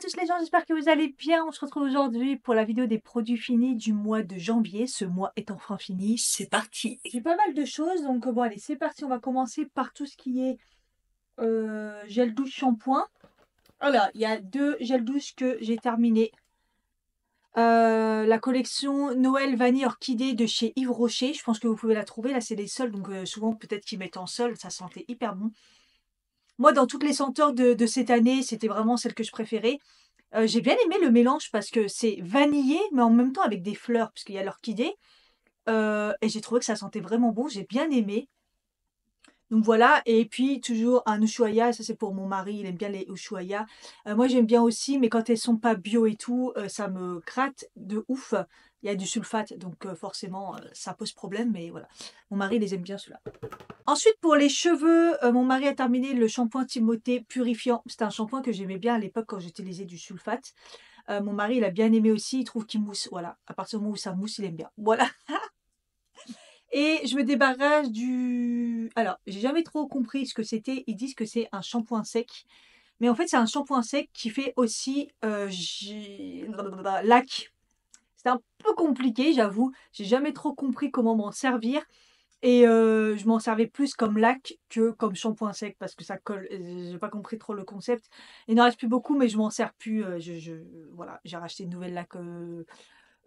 tous les gens, j'espère que vous allez bien. On se retrouve aujourd'hui pour la vidéo des produits finis du mois de janvier. Ce mois est enfin fini, c'est parti. J'ai pas mal de choses, donc bon allez, c'est parti. On va commencer par tout ce qui est gel douche shampoing. Voilà, il y a 2 gels douche que j'ai terminé. La collection Noël Vanille Orchidée de chez Yves Rocher. Je pense que vous pouvez la trouver. Là, c'est les seuls, donc souvent peut-être qu'ils mettent en solde. Ça sentait hyper bon. Moi, dans toutes les senteurs de cette année, c'était vraiment celle que je préférais. J'ai bien aimé le mélange parce que c'est vanillé, mais en même temps avec des fleurs, puisqu'il y a l'orchidée. Et j'ai trouvé que ça sentait vraiment bon, j'ai bien aimé. Donc voilà, et puis toujours un Ushuaïa, ça c'est pour mon mari, il aime bien les Ushuaïa. Moi j'aime bien aussi, mais quand elles sont pas bio et tout, ça me gratte de ouf. Il y a du sulfate, donc forcément ça pose problème, mais voilà. Mon mari les aime bien ceux-là. Ensuite, pour les cheveux, mon mari a terminé le shampoing Timothée purifiant. C'était un shampoing que j'aimais bien à l'époque quand j'utilisais du sulfate. Mon mari, il a bien aimé aussi, il trouve qu'il mousse. Voilà, à partir du moment où ça mousse, il aime bien. Voilà. Et je me débarrasse du... Alors, j'ai jamais trop compris ce que c'était. Ils disent que c'est un shampoing sec. Mais en fait, c'est un shampoing sec qui fait aussi lac. C'est un peu compliqué, j'avoue. J'ai jamais trop compris comment m'en servir. Et je m'en servais plus comme lac que comme shampoing sec parce que ça colle. J'ai pas compris trop le concept. Il n'en reste plus beaucoup, mais je m'en sers plus. Voilà, j'ai racheté une nouvelle lac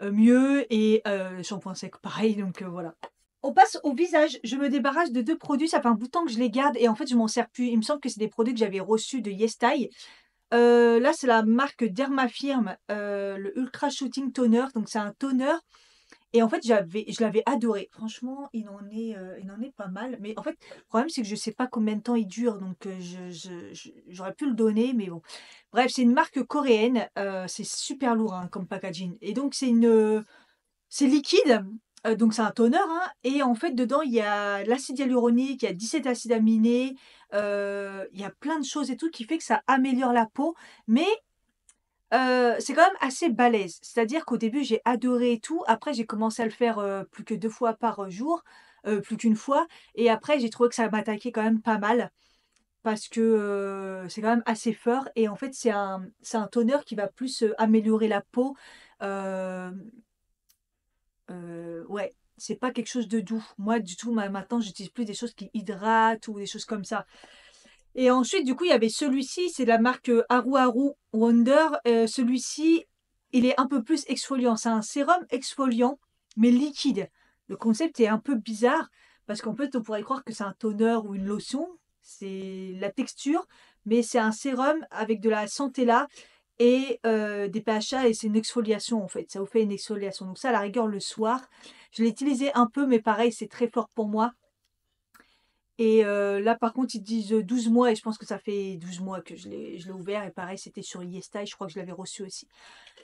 mieux et shampoing sec pareil, donc voilà. On passe au visage. Je me débarrasse de 2 produits. Ça fait un bout de temps que je les garde et en fait, je m'en sers plus. Il me semble que c'est des produits que j'avais reçus de YesStyle. Là, c'est la marque Dermafirm, le Ultra Shooting Toner. Donc c'est un toner et en fait, je l'avais adoré. Franchement, il en est pas mal. Mais en fait, le problème, c'est que je sais pas combien de temps il dure, donc j'aurais pu le donner, mais bon. Bref, c'est une marque coréenne. C'est super lourd hein, comme packaging. Et donc, c'est liquide. Donc, c'est un toner. Hein, et en fait, dedans, il y a l'acide hyaluronique, il y a 17 acides aminés. Il y a plein de choses et tout qui fait que ça améliore la peau. Mais c'est quand même assez balèze. C'est-à-dire qu'au début, j'ai adoré et tout. Après, j'ai commencé à le faire, plus que 2 fois par jour, plus qu'une fois et après j'ai trouvé que ça m'attaquait quand même pas mal parce que, c'est quand même assez fort et en fait, c'est un toner qui va plus, améliorer la peau. Hem, ouais, c'est pas quelque chose de doux. Moi, du tout, maintenant, j'utilise plus des choses qui hydratent ou des choses comme ça. Et ensuite, du coup, il y avait celui-ci, c'est la marque, Haru Haru Wonder. Celui-ci, il est un peu plus exfoliant. C'est un sérum exfoliant, mais liquide. Le concept est un peu bizarre parce qu'en fait, on pourrait croire que c'est un toner ou une lotion. C'est la texture, mais c'est un sérum avec de la centella et des PHA et c'est une exfoliation, en fait. Ça vous fait une exfoliation. Donc ça, à la rigueur, le soir, je l'ai utilisé un peu, mais pareil, c'est très fort pour moi. Et là, par contre, ils disent, 12 mois et je pense que ça fait 12 mois que je l'ai ouvert et pareil, c'était sur YesStyle, je crois que je l'avais reçu aussi.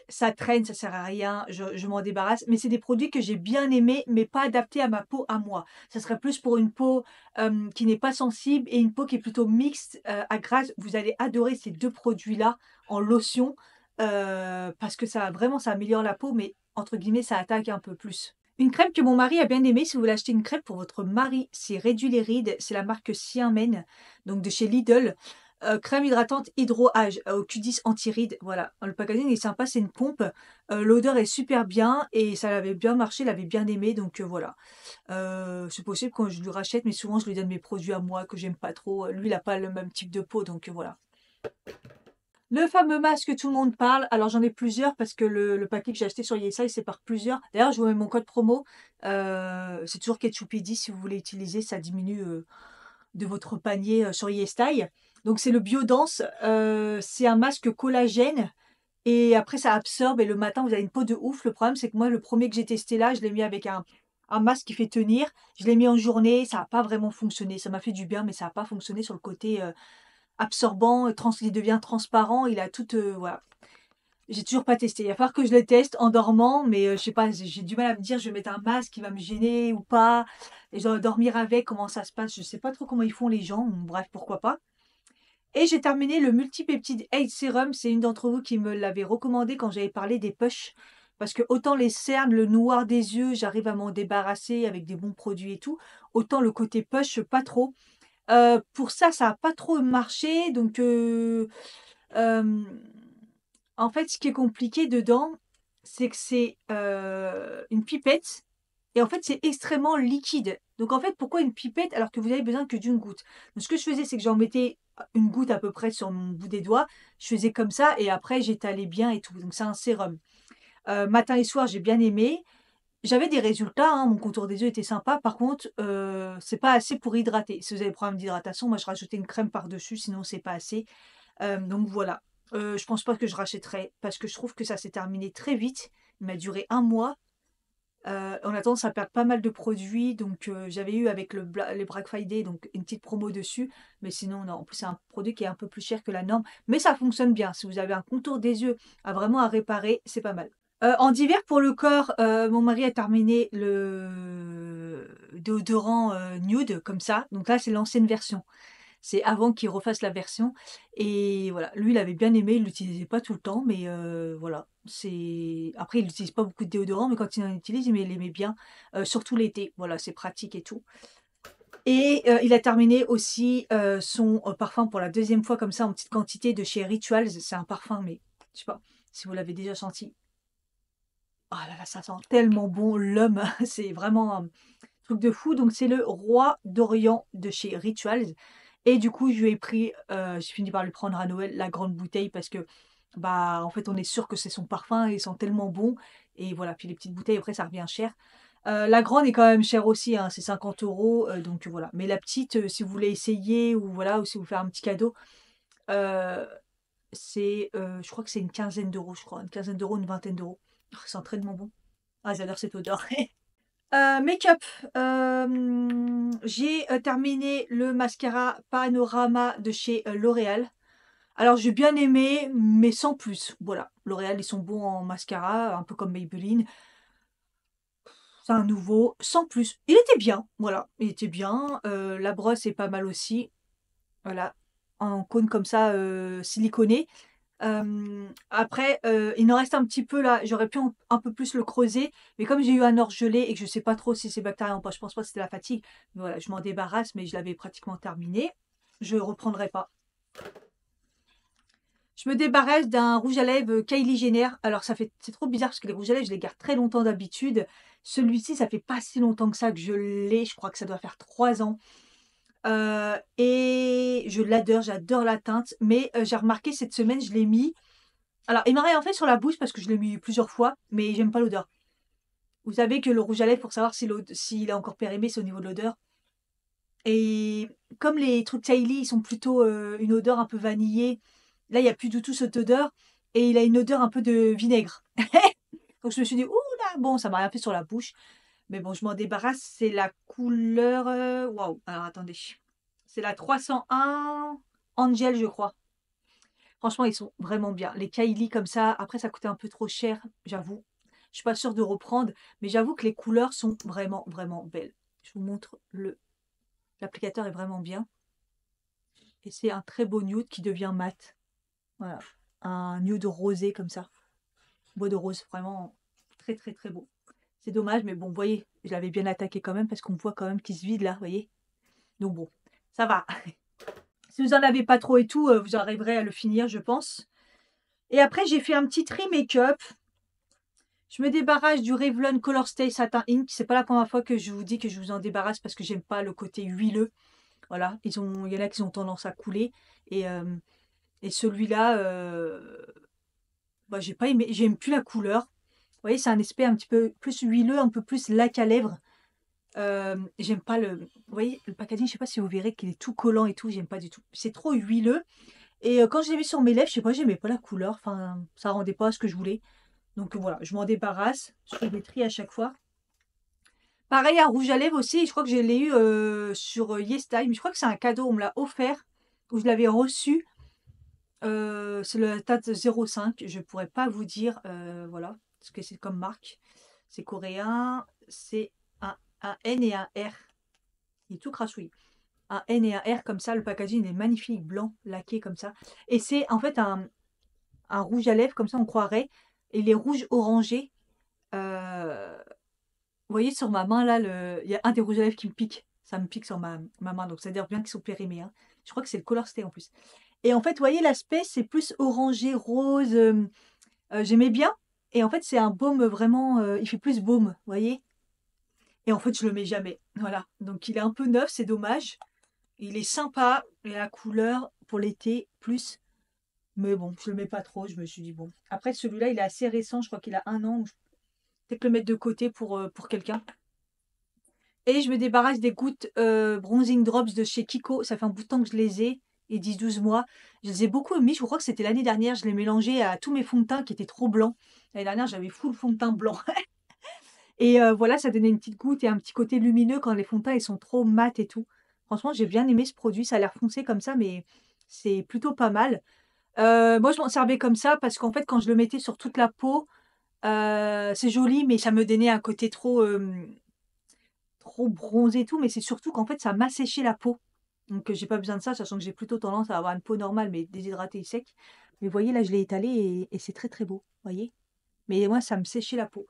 Ça traîne, ça sert à rien, je m'en débarrasse, mais c'est des produits que j'ai bien aimés, mais pas adaptés à ma peau à moi. Ça serait plus pour une peau, qui n'est pas sensible et une peau qui est plutôt mixte, à grasse. Vous allez adorer ces 2 produits-là en lotion, parce que ça améliore la peau, mais entre guillemets, «ça attaque un peu plus». Une crème que mon mari a bien aimée, si vous voulez acheter une crème pour votre mari, c'est réduit les rides, c'est la marque Xiamen, donc de chez Lidl. Crème hydratante Hydro Age au Q10 anti-rides, voilà. Le packaging est sympa, c'est une pompe. L'odeur est super bien et ça avait bien marché, il avait bien aimé, donc voilà. C'est possible quand je lui rachète, mais souvent je lui donne mes produits à moi que j'aime pas trop. Lui, il a pas le même type de peau, donc voilà. Le fameux masque que tout le monde parle, alors j'en ai plusieurs parce que le paquet que j'ai acheté sur YesStyle, c'est par plusieurs. D'ailleurs, je vous mets mon code promo, c'est toujours Ketchup10 si vous voulez utiliser, ça diminue, de votre panier, sur YesStyle. Donc c'est le Biodance, c'est un masque collagène et après ça absorbe et le matin vous avez une peau de ouf. Le problème, c'est que moi, le premier que j'ai testé là, je l'ai mis avec un masque qui fait tenir. Je l'ai mis en journée, ça a pas vraiment fonctionné. Ça m'a fait du bien, mais ça a pas fonctionné sur le côté, absorbant, il devient transparent, il a tout, voilà. J'ai toujours pas testé. Il va falloir que je le teste en dormant, mais je sais pas, j'ai du mal à me dire: «Je vais mettre un masque qui va me gêner ou pas et je dois dormir avec, comment ça se passe?» Je sais pas trop comment ils font les gens, bref, pourquoi pas. Et j'ai terminé le Multipeptide Age Serum. C'est une d'entre vous qui me l'avait recommandé quand j'avais parlé des push. Parce que autant les cernes, le noir des yeux, j'arrive à m'en débarrasser avec des bons produits et tout, autant le côté push, pas trop. Pour ça, ça a pas trop marché donc hem, En fait, ce qui est compliqué dedans, c'est que c'est, une pipette et en fait, c'est extrêmement liquide. Donc en fait, pourquoi une pipette alors que vous avez besoin que d'une goutte? Donc ce que je faisais, c'est que j'en mettais une goutte à peu près sur mon bout des doigts. Je faisais comme ça et après j'étalais bien et tout. Donc c'est un sérum. Matin et soir, j'ai bien aimé. J'avais des résultats, hein, mon contour des yeux était sympa. Par contre, c'est pas assez pour hydrater. Si vous avez des problèmes d'hydratation, moi je rajoutais une crème par-dessus, sinon c'est pas assez. Donc voilà. Je pense pas que je rachèterai parce que je trouve que ça s'est terminé très vite. Il m'a duré 1 mois. On a tendance à perdre pas mal de produits, donc j'avais eu avec les Black Friday, donc une petite promo dessus, mais sinon non. En plus, c'est un produit qui est un peu plus cher que la norme, mais ça fonctionne bien. Si vous avez un contour des yeux à réparer, c'est pas mal. En d'hiver pour le corps, mon mari a terminé le déodorant, nude comme ça, donc là, c'est l'ancienne version. C'est avant qu'il refasse la version et voilà, lui, il avait bien aimé, il l'utilisait pas tout le temps, mais voilà, c'est après il utilise pas beaucoup de déodorant, mais quand il en utilise, il aimait bien, surtout l'été. Voilà, c'est pratique et tout et il a terminé aussi, son, parfum pour la deuxième fois comme ça en petite quantité de chez Rituals. C'est un parfum, mais je sais pas si vous l'avez déjà senti. Ah là là, ça sent tellement bon l'homme, c'est vraiment un truc de fou. Donc c'est le Roi d'Orient de chez Rituals et du coup, je lui ai pris, j'ai fini par lui prendre à Noël la grande bouteille parce que, bah, en fait, on est sûr que c'est son parfum et il sent tellement bon et voilà. Puis les petites bouteilles après ça revient cher. La grande est quand même chère aussi, hein, c'est 50 €, donc voilà. Mais la petite, si vous voulez essayer ou voilà, ou si vous faire un petit cadeau, heu, c'est, je crois que c'est une quinzaine d'euros, je crois. Une quinzaine d'euros, une vingtaine d'euros. Oh, ça sent tellement bon. Ah, j'adore cette odeur. Make-up, j'ai, terminé le mascara Panorama de chez, L'Oréal. Alors j'ai bien aimé, mais sans plus. Voilà, L'Oréal, ils sont bons en mascara, un peu comme Maybelline. C'est un nouveau, sans plus. Il était bien, voilà, il était bien, la brosse est pas mal aussi. Voilà, en cône comme ça, siliconé. Après, il en reste un petit peu là, j'aurais pu un peu plus le creuser, mais comme j'ai eu un orgelé et que je sais pas trop si c'est bactérien ou pas, je pense pas que c'était la fatigue. Voilà, je m'en débarrasse, mais je l'avais pratiquement terminé. Je reprendrai pas. Je me débarrasse d'un rouge à lèvres Kylie Jenner. Alors c'est trop bizarre parce que les rouges à lèvres, je les garde très longtemps d'habitude. Celui-ci, ça fait pas si longtemps que ça que je l'ai. Je crois que ça doit faire 3 ans. Et je l'adore, j'adore la teinte. Mais j'ai remarqué cette semaine, je l'ai mis. Alors, il m'a rien fait sur la bouche parce que je l'ai mis plusieurs fois, mais j'aime pas l'odeur. Vous savez que le rouge à lèvres, pour savoir si s'il est encore périmé, c'est au niveau de l'odeur. Et comme les trucs Kylie, ils sont plutôt une odeur un peu vanillée, là, il n'y a plus du tout cette odeur. Et il a une odeur un peu de vinaigre. Donc je me suis dit, ouh là, bon, ça m'a rien fait sur la bouche. Mais bon, je m'en débarrasse. C'est la couleur. Waouh, alors attendez. C'est la 301 Angel, je crois. Franchement, ils sont vraiment bien. Les Kylie comme ça, après ça coûtait un peu trop cher, j'avoue. Je suis pas sûre de reprendre, mais j'avoue que les couleurs sont vraiment, vraiment belles. Je vous montre l'applicateur est vraiment bien. Et c'est un très beau nude qui devient mat. Voilà. Un nude rosé comme ça. Bois de rose, vraiment très, très, très beau. C'est dommage, mais bon, vous voyez, je l'avais bien attaqué quand même parce qu'on voit quand même qu'il se vide là, vous voyez. Donc bon, ça va. Si vous en avez pas trop et tout, vous arriverez à le finir, je pense. Et après, j'ai fait un petit tri make-up. Je me débarrasse du Revlon Color Stay Satin Ink. C'est pas la première fois que je vous dis que je vous en débarrasse parce que j'aime pas le côté huileux. Voilà, il y en a qui ont tendance à couler. Et, euh, et celui-là, bah, j'ai pas aimé, j'aime plus la couleur. Vous voyez, c'est un aspect un petit peu plus huileux, un peu plus lac à lèvres. J'aime pas vous voyez, le packaging, je sais pas si vous verrez qu'il est tout collant et tout, j'aime pas du tout. C'est trop huileux. Et quand je l'ai mis sur mes lèvres, je sais pas, j'aimais pas la couleur. Enfin, ça rendait pas ce que je voulais. Donc voilà, je m'en débarrasse. Je fais des tris à chaque fois. Pareil, un rouge à lèvres aussi, je crois que je l'ai eu, sur, YesTime. Je crois que c'est un cadeau, on me l'a offert ou je l'avais reçu. C'est le teinte 05, je pourrais pas vous dire, voilà, ce que c'est comme marque. C'est coréen, c'est un N et un R. Il est tout crachouille. Un N et un R comme ça, le packaging est magnifique, blanc, laqué comme ça et c'est en fait un rouge à lèvres comme ça, on croirait et les rouges orangés, heu vous voyez sur ma main là, il y a un des rouges à lèvres qui me pique. Ça me pique sur ma main, donc ça veut dire bien qu'ils sont périmés, hein. Je crois que c'est le Color Stay en plus. Et en fait, vous voyez, l'aspect, c'est plus orangé, rose. J'aimais bien. Et en fait, c'est un baume vraiment. Il fait plus baume, vous voyez. Et en fait, je le mets jamais. Voilà. Donc, il est un peu neuf, c'est dommage. Il est sympa. Et la couleur pour l'été, plus. Mais bon, je le mets pas trop. Je me suis dit, bon. Après, celui-là, il est assez récent. Je crois qu'il a 1 an. Peut-être le mettre de côté pour quelqu'un. Et je me débarrasse des gouttes Bronzing Drops de chez Kiko. Ça fait un bout de temps que je les ai. Et 10-12 mois. Je les ai beaucoup aimés. Je crois que c'était l'année dernière. Je les mélangeais à tous mes fonds de teint qui étaient trop blancs. L'année dernière, j'avais full fond de teint blanc. Et voilà, ça donnait une petite goutte et un petit côté lumineux quand les fonds de teint ils sont trop mat et tout. Franchement, j'ai bien aimé ce produit. Ça a l'air foncé comme ça, mais c'est plutôt pas mal. Moi, je m'en servais comme ça parce qu'en fait, quand je le mettais sur toute la peau, c'est joli, mais ça me donnait un côté trop bronzé et tout. Mais c'est surtout qu'en fait, ça m'asséchait la peau. Donc, j'ai pas besoin de ça, sachant que j'ai plutôt tendance à avoir une peau normale, mais déshydratée et sec. Mais vous voyez, là, je l'ai étalé et c'est très très beau. Vous voyez? Mais moi, ça me séchait la peau.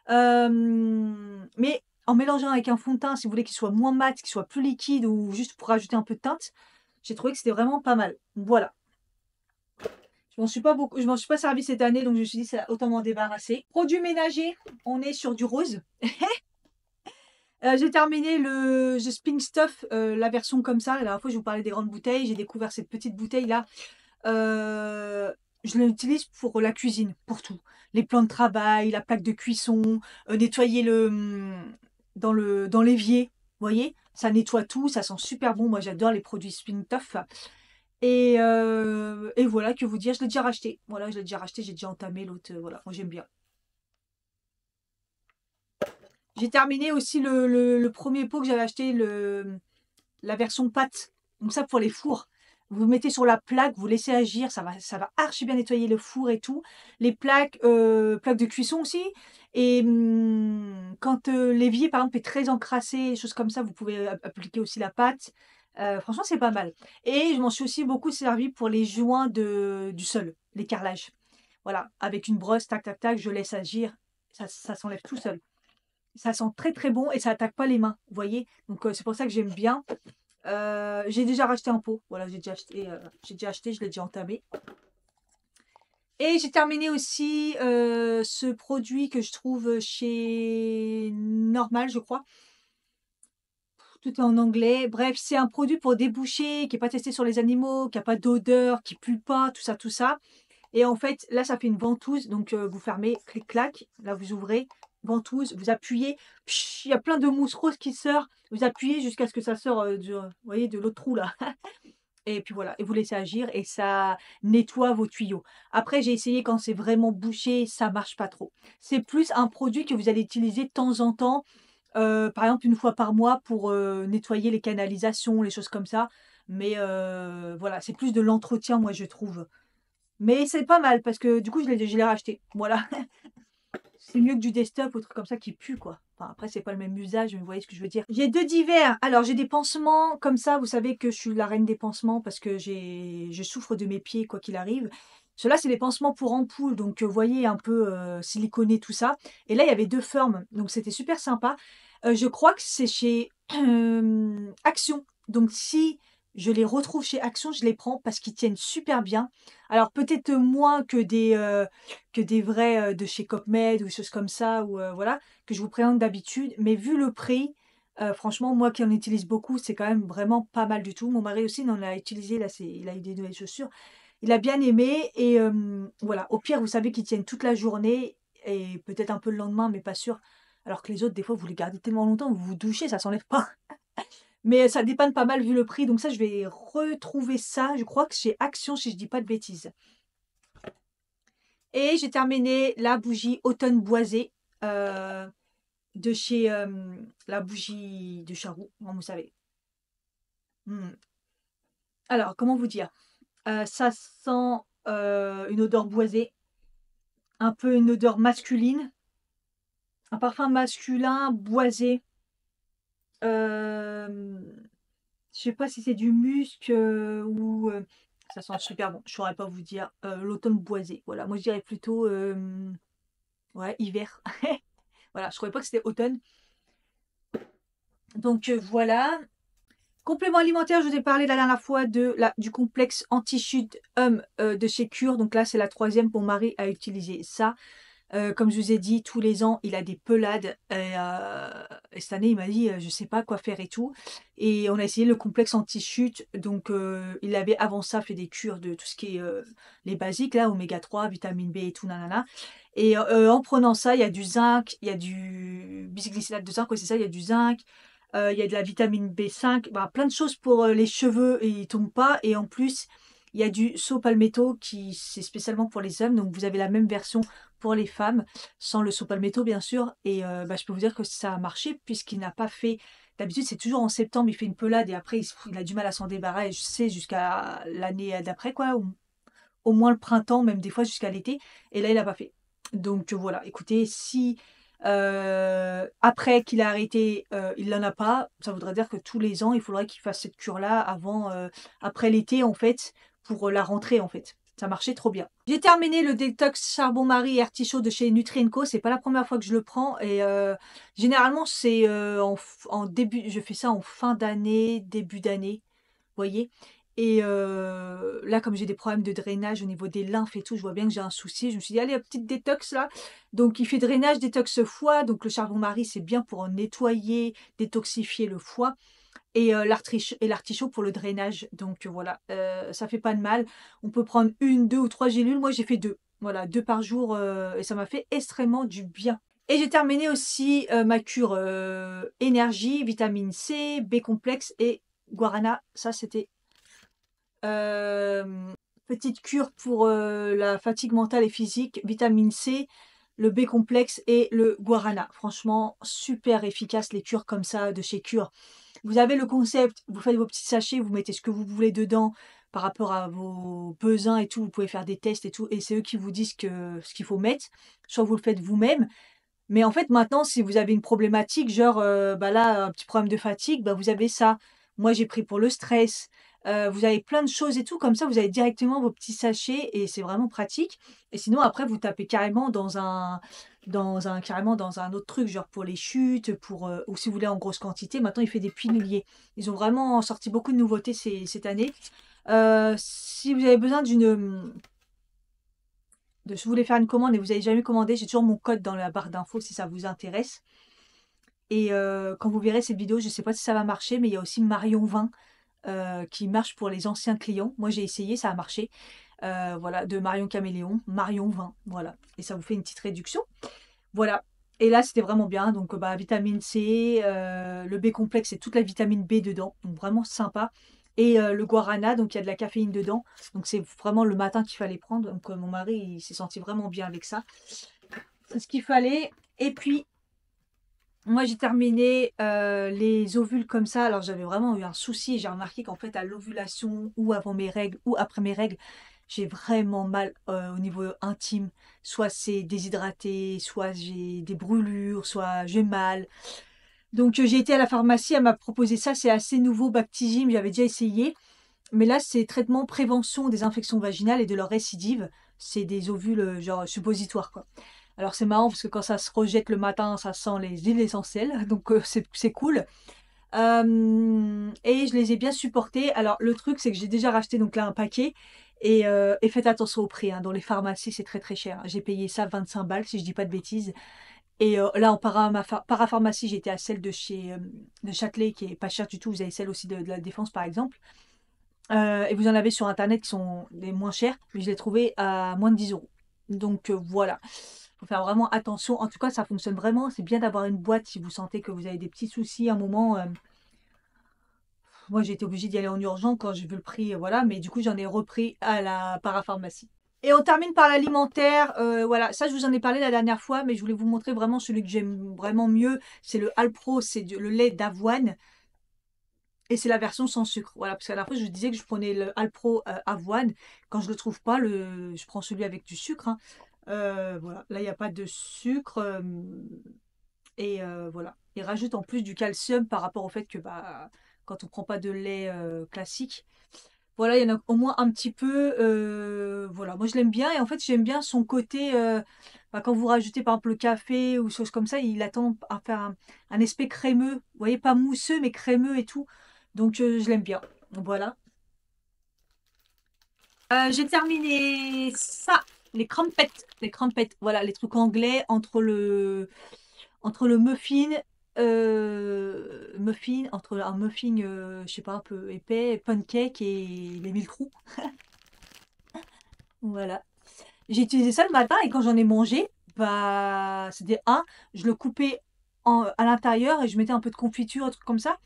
Mais en mélangeant avec un fond de teint, si vous voulez qu'il soit moins mat, qu'il soit plus liquide ou juste pour rajouter un peu de teinte, j'ai trouvé que c'était vraiment pas mal. Voilà. Je m'en suis pas servi cette année, donc je me suis dit, ça, autant m'en débarrasser. Produits ménagers, on est sur du rose. J'ai terminé le The Spin Stuff, la version comme ça. La dernière fois, je vous parlais des grandes bouteilles. J'ai découvert cette petite bouteille-là. Euh, je l'utilise pour la cuisine, pour tout. Les plans de travail, la plaque de cuisson, nettoyer dans l'évier. Vous voyez, ça nettoie tout, ça sent super bon. Moi, j'adore les produits Spin Stuff. Et voilà, que vous dire, je l'ai déjà racheté. Voilà, je l'ai déjà racheté, j'ai déjà entamé l'autre. Voilà, moi j'aime bien. J'ai terminé aussi le premier pot que j'avais acheté, la version pâte. Donc ça pour les fours. Vous mettez sur la plaque, vous laissez agir, ça va archi bien nettoyer le four et tout. Les plaques, plaques de cuisson aussi. Et quand l'évier par exemple est très encrassé, des choses comme ça, vous pouvez appliquer aussi la pâte. Franchement, c'est pas mal. Et je m'en suis aussi beaucoup servi pour les joints du sol, les carrelages. Voilà, avec une brosse, tac, tac, tac, je laisse agir. Ça s'enlève tout seul. Ça sent très très bon et ça attaque pas les mains, vous voyez. Donc c'est pour ça que j'aime bien. J'ai déjà racheté un pot. Voilà, j'ai déjà acheté, je l'ai déjà entamé. Et j'ai terminé aussi ce produit que je trouve chez Normal, je crois. Tout est en anglais. Bref, c'est un produit pour déboucher, qui n'est pas testé sur les animaux, qui n'a pas d'odeur, qui pue pas, tout ça, tout ça. Et en fait, là, ça fait une ventouse. Donc, vous fermez, clic-clac. Là, vous ouvrez, ventouse, vous appuyez. Il y a plein de mousse rose qui sort. Vous appuyez jusqu'à ce que ça sort vous voyez, de l'autre trou là. Et puis voilà, et vous laissez agir et ça nettoie vos tuyaux. Après, j'ai essayé quand c'est vraiment bouché, ça marche pas trop. C'est plus un produit que vous allez utiliser de temps en temps, par exemple une fois par mois pour nettoyer les canalisations, les choses comme ça. Mais voilà, c'est plus de l'entretien, moi je trouve. Mais c'est pas mal parce que du coup, je l'ai racheté. Voilà. C'est mieux que du desktop ou truc comme ça qui pue, quoi. Enfin, après, c'est pas le même usage, mais vous voyez ce que je veux dire. J'ai deux divers. Alors, j'ai des pansements comme ça. Vous savez que je suis la reine des pansements parce que je souffre de mes pieds, quoi qu'il arrive. Ceux-là, c'est des pansements pour ampoule. Donc, vous voyez, un peu siliconé, tout ça. Et là, il y avait deux formes. Donc, c'était super sympa. Je crois que c'est chez Action. Donc, si je les retrouve chez Action, je les prends parce qu'ils tiennent super bien. Alors, peut-être moins que des vrais de chez Copmed ou des choses comme ça, ou voilà, que je vous présente d'habitude. Mais vu le prix, franchement, moi qui en utilise beaucoup, c'est quand même vraiment pas mal du tout. Mon mari aussi il en a utilisé, là, il a eu des nouvelles chaussures. Il a bien aimé, et voilà. Au pire, vous savez qu'ils tiennent toute la journée, et peut-être un peu le lendemain, mais pas sûr. Alors que les autres, des fois, vous les gardez tellement longtemps, vous vous douchez, ça s'enlève pas. Mais ça dépanne pas mal vu le prix, donc ça, je vais retrouver ça. Je crois que chez Action, si je dis pas de bêtises. Et j'ai terminé la bougie automne boisée de chez la bougie de Charroux, vous savez. Alors, comment vous dire? Ça sent une odeur boisée, un peu une odeur masculine, un parfum masculin boisé. Euh, je sais pas si c'est du musc ou ça sent super bon. Je saurais pas vous dire. L'automne boisé. Voilà, moi je dirais plutôt ouais, hiver. Voilà, je trouvais pas que c'était automne. Donc voilà. Complément alimentaire, je vous ai parlé la dernière fois du complexe anti-chute homme de chez Cure. Donc là, c'est la troisième. Mon mari a utilisé ça. Comme je vous ai dit, tous les ans, il a des pelades. Et cette année, il m'a dit, je sais pas quoi faire et tout. Et on a essayé le complexe anti-chute. Donc, il avait avant ça fait des cures de tout ce qui est les basiques, là, oméga 3, vitamine B et tout, nanana. Et en prenant ça, il y a du zinc, il y a du bisglycinate de zinc, ouais, c'est ça, il y a du zinc. Il y a de la vitamine B5, bah, plein de choses pour les cheveux et ils tombent pas. Et en plus, il y a du saut palmetto qui c'est spécialement pour les hommes. Donc vous avez la même version pour les femmes, sans le saut palmetto bien sûr. Et bah, je peux vous dire que ça a marché puisqu'il n'a pas fait. D'habitude, c'est toujours en septembre, il fait une pelade et après, il a du mal à s'en débarrasser, je sais, jusqu'à l'année d'après, quoi. Ou au moins le printemps, même des fois jusqu'à l'été. Et là, il n'a pas fait. Donc voilà, écoutez, si après qu'il a arrêté, il n'en a pas, ça voudrait dire que tous les ans, il faudrait qu'il fasse cette cure-là avant, après l'été, en fait, pour la rentrée, en fait. Ça marchait trop bien. J'ai terminé le détox charbon-marie et artichaut de chez Nutrienco. C'est pas la première fois que je le prends. Et généralement, c'est en début, je fais ça en fin d'année, début d'année. Voyez? Et là, comme j'ai des problèmes de drainage au niveau des lymphes et tout, je vois bien que j'ai un souci. Je me suis dit: «Allez, hop, petite détox là». Donc il fait drainage, détox foie, donc le charbon-marie, c'est bien pour nettoyer, détoxifier le foie et l'artichaut pour le drainage. Donc voilà, ça fait pas de mal. On peut prendre une, 2 ou 3 gélules. Moi, j'ai fait 2. Voilà, 2 par jour, et ça m'a fait extrêmement du bien. Et j'ai terminé aussi, ma cure, énergie, vitamine C, B complexe et guarana. Ça, c'était petite cure pour la fatigue mentale et physique, vitamine C, le B complexe et le guarana. Franchement, super efficace les cures comme ça de chez Cure. Vous avez le concept, vous faites vos petits sachets, vous mettez ce que vous voulez dedans par rapport à vos besoins et tout. Vous pouvez faire des tests et tout, et c'est eux qui vous disent ce qu'il faut mettre. Soit vous le faites vous-même. Mais en fait, maintenant, si vous avez une problématique, genre, bah là, un petit problème de fatigue, bah vous avez ça. Moi, j'ai pris pour le stress. Vous avez plein de choses et tout, comme ça, vous avez directement vos petits sachets et c'est vraiment pratique. Et sinon, après, vous tapez carrément carrément dans un autre truc, genre pour les chutes, ou si vous voulez en grosse quantité. Maintenant, il fait des piluliers. Ils ont vraiment sorti beaucoup de nouveautés cette année. Si vous avez besoin si vous voulez faire une commande et vous n'avez jamais commandé, j'ai toujours mon code dans la barre d'infos si ça vous intéresse. Et quand vous verrez cette vidéo, je ne sais pas si ça va marcher, mais il y a aussi Marion 20 qui marche pour les anciens clients. Moi, j'ai essayé, ça a marché. Voilà, de Marion Caméléon, Marion 20, voilà. Et ça vous fait une petite réduction. Voilà. Et là, c'était vraiment bien. Donc, bah, vitamine C, le B complexe et toute la vitamine B dedans. Donc, vraiment sympa. Et le guarana, donc il y a de la caféine dedans. Donc, c'est vraiment le matin qu'il fallait prendre. Donc, mon mari, il s'est senti vraiment bien avec ça. C'est ce qu'il fallait. Et puis, moi, j'ai terminé les ovules comme ça. Alors, j'avais vraiment eu un souci. J'ai remarqué qu'en fait, à l'ovulation ou avant mes règles ou après mes règles, j'ai vraiment mal au niveau intime. Soit c'est déshydraté, soit j'ai des brûlures, soit j'ai mal. Donc, j'ai été à la pharmacie. Elle m'a proposé ça. C'est assez nouveau, Bactigim. J'avais déjà essayé. Mais là, c'est traitement prévention des infections vaginales et de leur récidive. C'est des ovules genre suppositoires, quoi. Alors c'est marrant parce que quand ça se rejette le matin, ça sent les huiles essentielles, donc c'est cool. Et je les ai bien supportés. Alors le truc, c'est que j'ai déjà racheté donc là un paquet. Et faites attention au prix, hein. Dans les pharmacies, c'est très très cher. J'ai payé ça 25 balles, si je dis pas de bêtises. Et là, en parapharmacie, j'étais à celle de Châtelet, qui est pas chère du tout. Vous avez celle aussi de la Défense, par exemple. Et vous en avez sur internet qui sont les moins chers, mais je l'ai trouvé à moins de 10 euros. Donc voilà, faut faire vraiment attention. En tout cas, ça fonctionne vraiment. C'est bien d'avoir une boîte si vous sentez que vous avez des petits soucis à un moment. Moi, j'ai été obligée d'y aller en urgence quand j'ai vu le prix, voilà, mais du coup, j'en ai repris à la parapharmacie. Et on termine par l'alimentaire. Voilà, ça, je vous en ai parlé la dernière fois, mais je voulais vous montrer vraiment celui que j'aime vraiment mieux. C'est le Alpro, c'est le lait d'avoine. Et c'est la version sans sucre. Voilà, parce qu'à la fois, je vous disais que je prenais le Alpro avoine. Quand je le trouve pas, je prends celui avec du sucre, hein. Voilà, là, il n'y a pas de sucre. Et voilà. Il rajoute en plus du calcium par rapport au fait que bah, quand on prend pas de lait classique, voilà, il y en a au moins un petit peu. Voilà, moi je l'aime bien. Et en fait, j'aime bien son côté. Bah, quand vous rajoutez par exemple le café ou choses comme ça, il a tendance à faire un aspect crémeux. Vous voyez, pas mousseux, mais crémeux et tout. Donc je l'aime bien. Voilà. J'ai terminé ça, les crumpets. Les crumpets, voilà, les trucs anglais entre le muffin, entre un muffin, je sais pas, un peu épais, pancake et les mille trous. Voilà. J'ai utilisé ça le matin et quand j'en ai mangé, bah, c'était je le coupais à l'intérieur et je mettais un peu de confiture, un truc comme ça,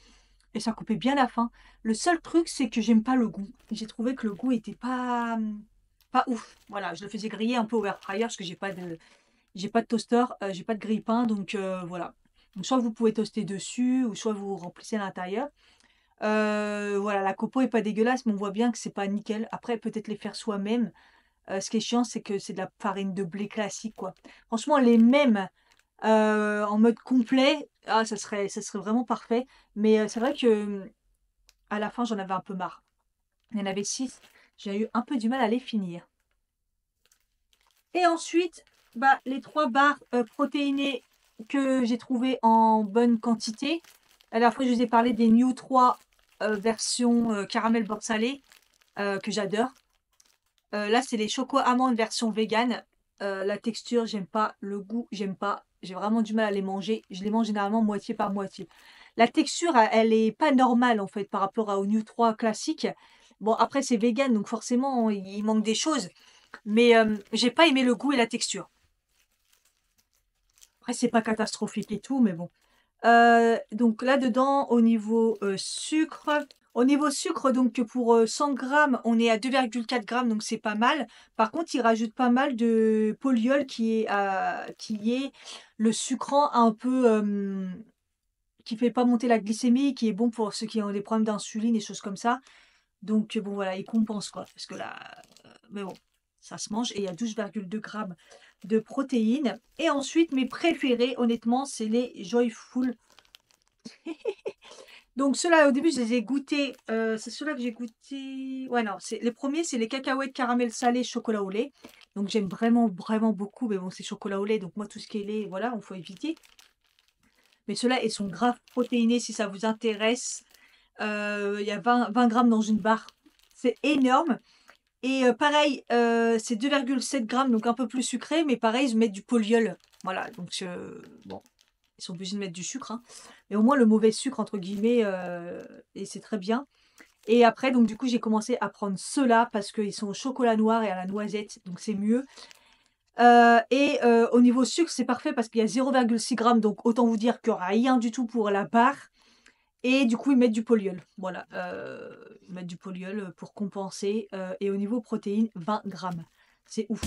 et ça coupait bien la faim. Le seul truc, c'est que j'aime pas le goût. J'ai trouvé que le goût était pas ouf. Voilà, je le faisais griller un peu au air fryer parce que j'ai pas de toaster, j'ai pas de grille-pain, donc voilà. Donc soit vous pouvez toaster dessus, ou soit vous remplissez à l'intérieur. Voilà, la copeaux est pas dégueulasse, mais on voit bien que c'est pas nickel. Après, peut-être les faire soi-même. Ce qui est chiant, c'est que c'est de la farine de blé classique, quoi. Franchement, les mêmes en mode complet, ça serait vraiment parfait. Mais c'est vrai que à la fin, j'en avais un peu marre. Il y en avait 6. J'ai eu un peu du mal à les finir. Et ensuite, bah, les 3 barres protéinées que j'ai trouvées en bonne quantité. À la fois, je vous ai parlé des New 3 version caramel beurre salé que j'adore. Là, c'est les choco amandes version vegan. La texture, j'aime pas. Le goût, j'aime pas. J'ai vraiment du mal à les manger. Je les mange généralement moitié par moitié. La texture, elle est pas normale en fait par rapport au New 3 classique. Bon, après, c'est vegan, donc forcément, il manque des choses. Mais j'ai pas aimé le goût et la texture. Après, c'est pas catastrophique et tout, mais bon. Donc là-dedans, au niveau sucre, donc pour 100 grammes, on est à 2,4 grammes, donc c'est pas mal. Par contre, il rajoute pas mal de polyol qui est le sucrant un peu qui fait pas monter la glycémie, qui est bon pour ceux qui ont des problèmes d'insuline et choses comme ça. Donc bon, voilà, il compense quoi, parce que là, mais bon, ça se mange et il y a 12,2 grammes de protéines. Et ensuite, mes préférés, honnêtement, c'est les Joyful. Donc ceux-là, au début, je les ai goûtés. C'est ceux-là que j'ai goûté. Ouais, non, les premiers, c'est les cacahuètes caramel salé chocolat au lait. Donc j'aime vraiment, vraiment beaucoup. Mais bon, c'est chocolat au lait. Donc moi, tout ce qui est lait, voilà, il faut éviter. Mais ceux-là, ils sont grave protéinés si ça vous intéresse. Il y a 20 grammes dans une barre. C'est énorme. Et pareil, c'est 2,7 grammes, donc un peu plus sucré. Mais pareil, ils mettent du polyol. Voilà, donc bon. Ils sont obligés de mettre du sucre, hein. Mais au moins le mauvais sucre, entre guillemets, et c'est très bien. Et après, donc du coup, j'ai commencé à prendre ceux-là parce qu'ils sont au chocolat noir et à la noisette, donc c'est mieux. Et au niveau sucre, c'est parfait parce qu'il y a 0,6 grammes, donc autant vous dire qu'il n'y aura rien du tout pour la barre. Et du coup, ils mettent du polyol. Voilà, ils mettent du polyol pour compenser. Et au niveau protéines, 20 grammes. C'est ouf.